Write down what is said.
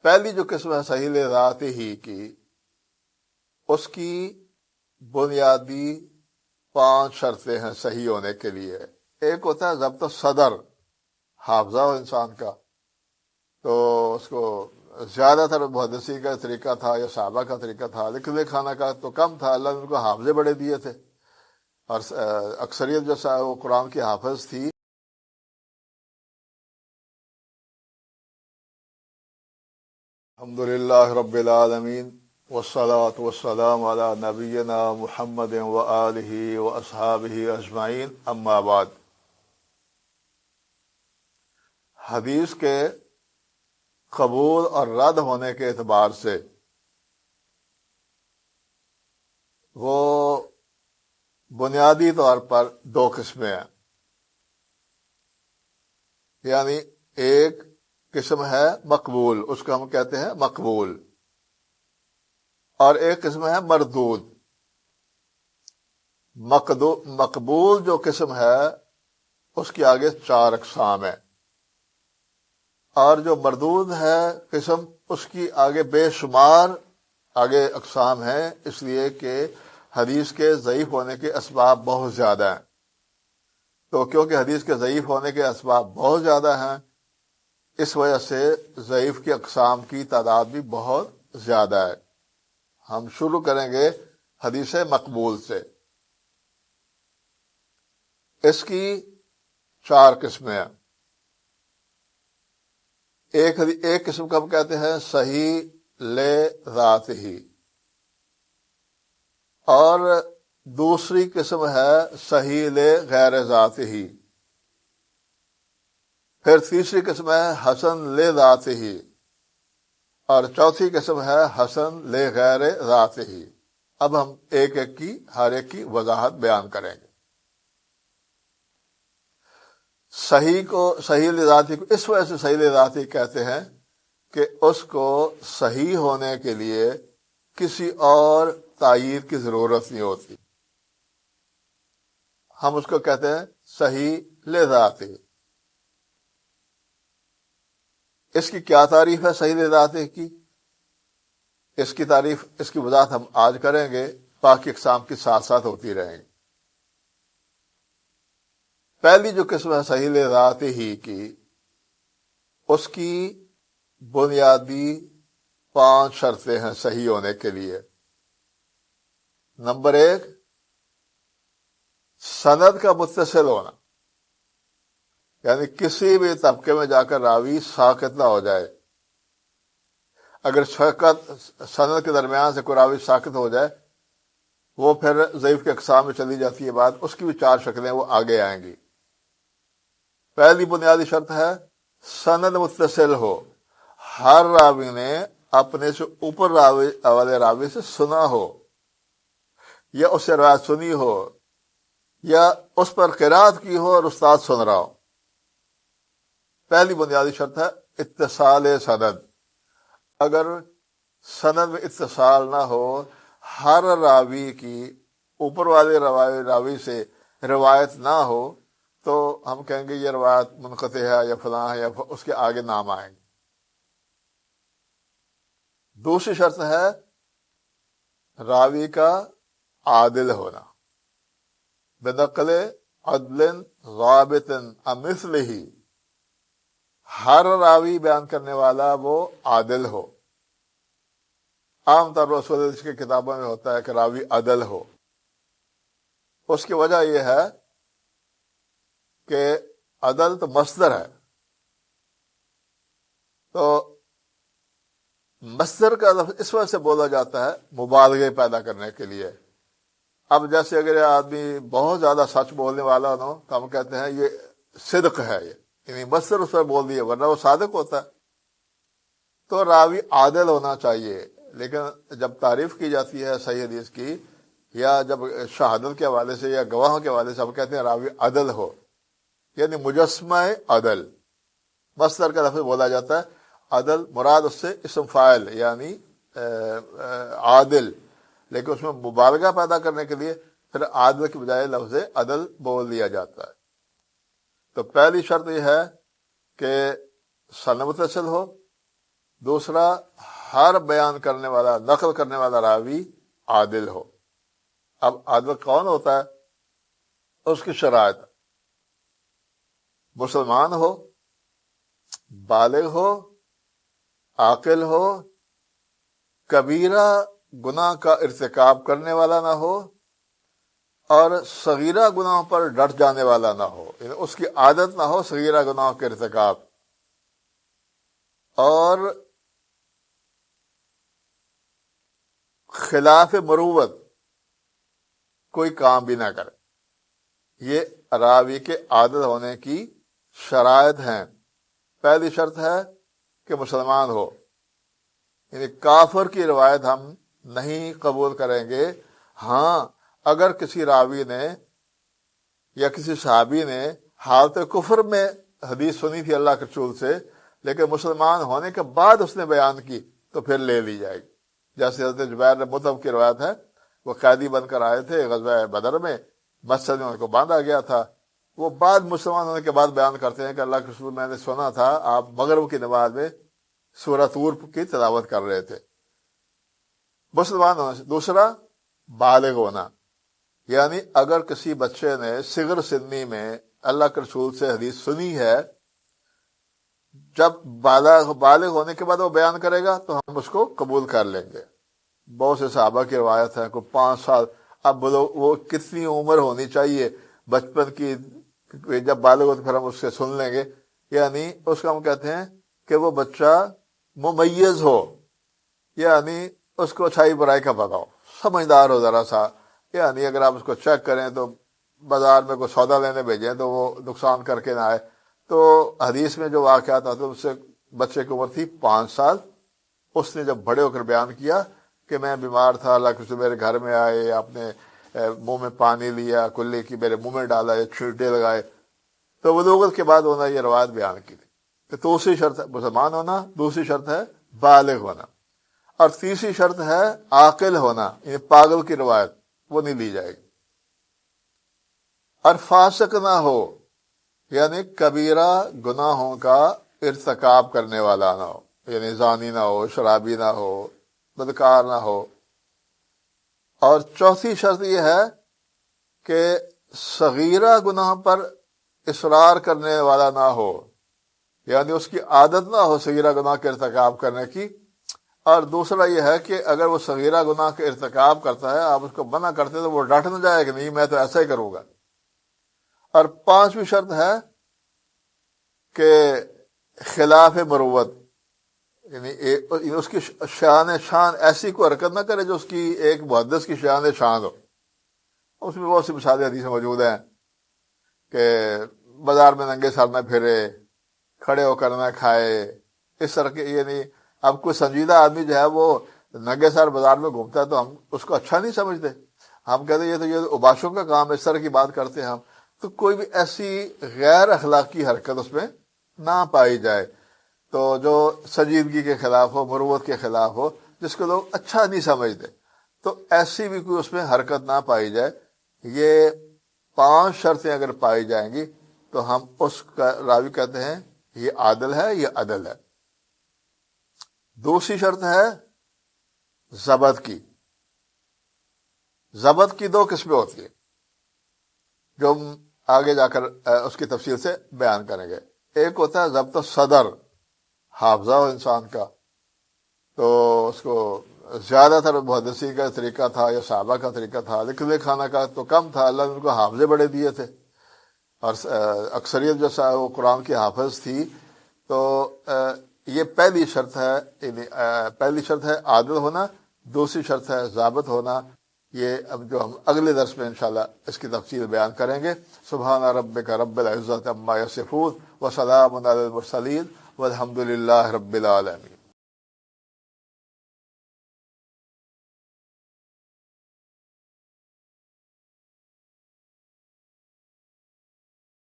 پہلی جو قسم ہے صحیح ذات ہی کی، اس کی بنیادی 5 شرطیں ہیں صحیح ہونے کے لیے۔ ایک ہوتا ہے ضبط صدر، حافظہ ہو انسان کا، تو اس کو زیادہ تر محدثین کا طریقہ تھا یا صحابہ کا طریقہ تھا، لکھنے کھانا کا تو کم تھا، اللہ نے ان کو حافظے بڑے دیے تھے، اور اکثریت جو وہ قرآن کی حافظ تھی۔ الحمدللہ رب العالمین والصلاة والسلام علی نبینا محمد وآلہ واصحابہ اجمعین، اما بعد۔ حدیث کے قبول اور رد ہونے کے اعتبار سے وہ بنیادی طور پر 2 قسمیں ہیں، یعنی ایک قسم ہے مقبول، اس کو ہم کہتے ہیں مقبول، اور ایک قسم ہے مردود۔ مقبول جو قسم ہے اس کی آگے 4 اقسام ہیں، اور جو مردود ہے قسم، اس کی آگے بے شمار آگے اقسام ہیں، اس لیے کہ حدیث کے ضعیف ہونے کے اسباب بہت زیادہ ہیں۔ تو کیونکہ حدیث کے ضعیف ہونے کے اسباب بہت زیادہ ہیں، اس وجہ سے ضعیف کی اقسام کی تعداد بھی بہت زیادہ ہے۔ ہم شروع کریں گے حدیث مقبول سے۔ اس کی 4 قسمیں ہیں۔ ایک قسم کو ہم کہتے ہیں صحیح لذات ہی، اور دوسری قسم ہے صحیح لغیر ذات ہی، پھر تیسری قسم ہے حسن لذات ہی، اور چوتھی قسم ہے حسن لغیر ذات ہی۔ اب ہم ہر ایک کی وضاحت بیان کریں گے۔ صحیح لذاتی کو اس وجہ سے صحیح لذاتی کہتے ہیں کہ اس کو صحیح ہونے کے لیے کسی اور تائید کی ضرورت نہیں ہوتی، ہم اس کو کہتے ہیں صحیح لذاتی۔ اس کی کیا تعریف ہے صحیح لذاتی کی؟ اس کی تعریف، اس کی وضاحت ہم آج کریں گے، باقی اقسام کی ساتھ ساتھ ہوتی رہیں گی۔ پہلی جو قسم ہے صحیح لذات ہی کی، اس کی بنیادی 5 شرطیں ہیں صحیح ہونے کے لیے۔ نمبر 1، سند کا متصل ہونا، یعنی کسی بھی طبقے میں جا کر راوی ساقط نہ ہو جائے۔ اگر سند کے درمیان سے کوئی راوی ساقط ہو جائے، وہ پھر ضعیف کے اقسام میں چلی جاتی ہے بات، اس کی بھی 4 شکلیں وہ آگے آئیں گی۔ پہلی بنیادی شرط ہے سند متصل ہو، ہر راوی نے اپنے سے اوپر والے راوی سے سنا ہو، یا اس سے روایت سنی ہو، یا اس پر قرات کی ہو اور استاد سن رہا ہو۔ پہلی بنیادی شرط ہے اتصال سند۔ اگر سند میں اتصال نہ ہو، ہر راوی کی اوپر والے راوی سے روایت نہ ہو، تو ہم کہیں گے یہ روایت منقطع ہے یا فلاں ہے، یا اس کے آگے نام آئیں گے۔ دوسری شرط ہے راوی کا عادل ہونا، بنقل عدل ضابط عن مثلہ، ہر راوی بیان کرنے والا وہ عادل ہو۔ عام طور پر رسول اللہ کی کتابوں میں ہوتا ہے کہ راوی عدل ہو۔ اس کی وجہ یہ ہے کہ عدل تو مصدر ہے، تو مصدر کا لفظ اس وجہ سے بولا جاتا ہے مبالغے پیدا کرنے کے لیے۔ اب جیسے اگر یہ آدمی بہت زیادہ سچ بولنے والا ہو تو ہم کہتے ہیں یہ صدق ہے، یعنی مصدر اس پر بول دیے، ورنہ وہ صادق ہوتا ہے۔ تو راوی عادل ہونا چاہیے، لیکن جب تعریف کی جاتی ہے صحیح حدیث کی، یا جب شہادت کے حوالے سے یا گواہوں کے حوالے سے ہم کہتے ہیں راوی عدل ہو، یعنی مجسمہ عدل، مصدر کا لفظ بولا جاتا ہے۔ عدل مراد اس سے اسم فاعل یعنی عادل، لیکن اس میں مبالغہ پیدا کرنے کے لیے پھر عادل کی بجائے لفظ عدل بول دیا جاتا ہے۔ تو پہلی شرط یہ ہے کہ سند متصل ہو، دوسرا ہر بیان کرنے والا نقل کرنے والا راوی عادل ہو۔ اب عادل کون ہوتا ہے؟ اس کی شرائط مسلمان ہو، بالغ ہو، عاقل ہو، کبیرہ گناہ کا ارتکاب کرنے والا نہ ہو، اور صغیرہ گناہوں پر ڈٹ جانے والا نہ ہو، یعنی اس کی عادت نہ ہو صغیرہ گناہوں کے ارتکاب، اور خلاف مروت کوئی کام بھی نہ کرے۔ یہ راوی کے عادل ہونے کی شرائط ہیں۔ پہلی شرط ہے کہ مسلمان ہو، یعنی کافر کی روایت ہم نہیں قبول کریں گے۔ ہاں، اگر کسی راوی نے یا کسی صحابی نے حالت کفر میں حدیث سنی تھی اللہ کے رسول سے، لیکن مسلمان ہونے کے بعد اس نے بیان کی، تو پھر لے لی جائے گی۔ جیسے حضرت جبیر مطعم کی روایت ہے، وہ قیدی بن کر آئے تھے غزوہ بدر میں، مسجد میں ان کو باندھا گیا تھا، وہ بعد مسلمان ہونے کے بعد بیان کرتے ہیں کہ اللہ کے رسول میں نے سنا تھا آپ مغرب کی نماز میں سورہ طور کی تلاوت کر رہے تھے۔ مسلمان ہونا سے دوسرا بالغ ہونا، یعنی اگر کسی بچے نے صغر سنی میں اللہ کے رسول سے حدیث سنی ہے، جب بالغ ہونے کے بعد وہ بیان کرے گا تو ہم اس کو قبول کر لیں گے۔ بہت سے صحابہ کی روایت ہے کوئی 5 سال، اب وہ کتنی عمر ہونی چاہیے بچپن کی، جب بالغ ہو تو پھر ہم اس سے سن لیں گے، یعنی اس کا ہم کہتے ہیں کہ وہ بچہ ممیز ہو، یعنی اس کو اچھائی برائی کا پتہ ہو، سمجھدار ہو ذرا سا، یعنی اگر آپ اس کو چیک کریں تو بازار میں کوئی سودا لینے بھیجیں تو وہ نقصان کر کے نہ آئے۔ تو حدیث میں جو واقعات آتے اس سے بچے کی عمر تھی 5 سال، اس نے جب بڑے ہو کر بیان کیا کہ میں بیمار تھا، اللہ کے رسول میرے گھر میں آئے، آپ نے منہ میں پانی لیا، کلی کی میرے منہ میں ڈالا، چھینٹے لگائے، تو بلوغت کے بعد انہوں نے یہ روایت بیان کی تھی۔ تو دوسری شرط ہے مسلمان ہونا، دوسری شرط ہے بالغ ہونا، اور تیسری شرط ہے عاقل ہونا، یعنی پاگل کی روایت وہ نہیں لی جائے گی، اور فاسق نہ ہو، یعنی کبیرہ گناہوں کا ارتکاب کرنے والا نہ ہو، یعنی زانی نہ ہو، شرابی نہ ہو، بدکار نہ ہو۔ اور چوتھی شرط یہ ہے کہ صغیرہ گناہ پر اصرار کرنے والا نہ ہو، یعنی اس کی عادت نہ ہو صغیرہ گناہ کے ارتکاب کرنے کی۔ اور دوسرا یہ ہے کہ اگر وہ صغیرہ گناہ کے ارتکاب کرتا ہے، آپ اس کو منع کرتے تو وہ ڈٹ نہ جائے کہ نہیں میں تو ایسا ہی کروں گا۔ اور 5ویں شرط ہے کہ خلاف مروت، یعنی اس کی شان ایسی کوئی حرکت نہ کرے جو اس کی ایک محدث کی شان ہو۔ اس میں بہت سی مثالیں حدیث میں موجود ہیں کہ بازار میں ننگے سر نہ پھرے، کھڑے ہو کر نہ کھائے، اس طرح کے، یعنی اب کوئی سنجیدہ آدمی جو ہے وہ ننگے سر بازار میں گھومتا ہے تو ہم اس کو اچھا نہیں سمجھتے، ہم کہتے ہیں یہ اوباشوں کا کام ہے، اس طرح کی بات کرتے ہیں ہم۔ تو کوئی بھی ایسی غیر اخلاقی حرکت اس میں نہ پائی جائے، تو جو سنجیدگی کے خلاف ہو، مروت کے خلاف ہو، جس کو لوگ اچھا نہیں سمجھتے، تو ایسی بھی کوئی اس میں حرکت نہ پائی جائے۔ یہ 5 شرطیں اگر پائی جائیں گی تو ہم اس کا راوی کہتے ہیں یہ عادل ہے، یہ عدل ہے۔ دوسری شرط ہے ضبط کی۔ ضبط کی 2 قسمیں ہوتی ہیں جو ہم آگے جا کر اس کی تفصیل سے بیان کریں گے۔ ایک ہوتا ہے ضبط الصدر، حافظہ ہو انسان کا، تو اس کو زیادہ تر محدثین کا طریقہ تھا یا صحابہ کا طریقہ تھا، لکھنے کھانا کا تو کم تھا، اللہ نے ان کو حافظے بڑے دیے تھے، اور اکثریت جو وہ قرآن کی حافظ تھی۔ تو یہ پہلی شرط ہے، یعنی پہلی شرط ہے عادل ہونا، دوسری شرط ہے ضابط ہونا۔ یہ اب جو ہم اگلے درس میں انشاءاللہ اس کی تفصیل بیان کریں گے۔ سبحان ربک رب العزت عما یصفون وسلام علی المرسلین والحمد للہ رب العالمین۔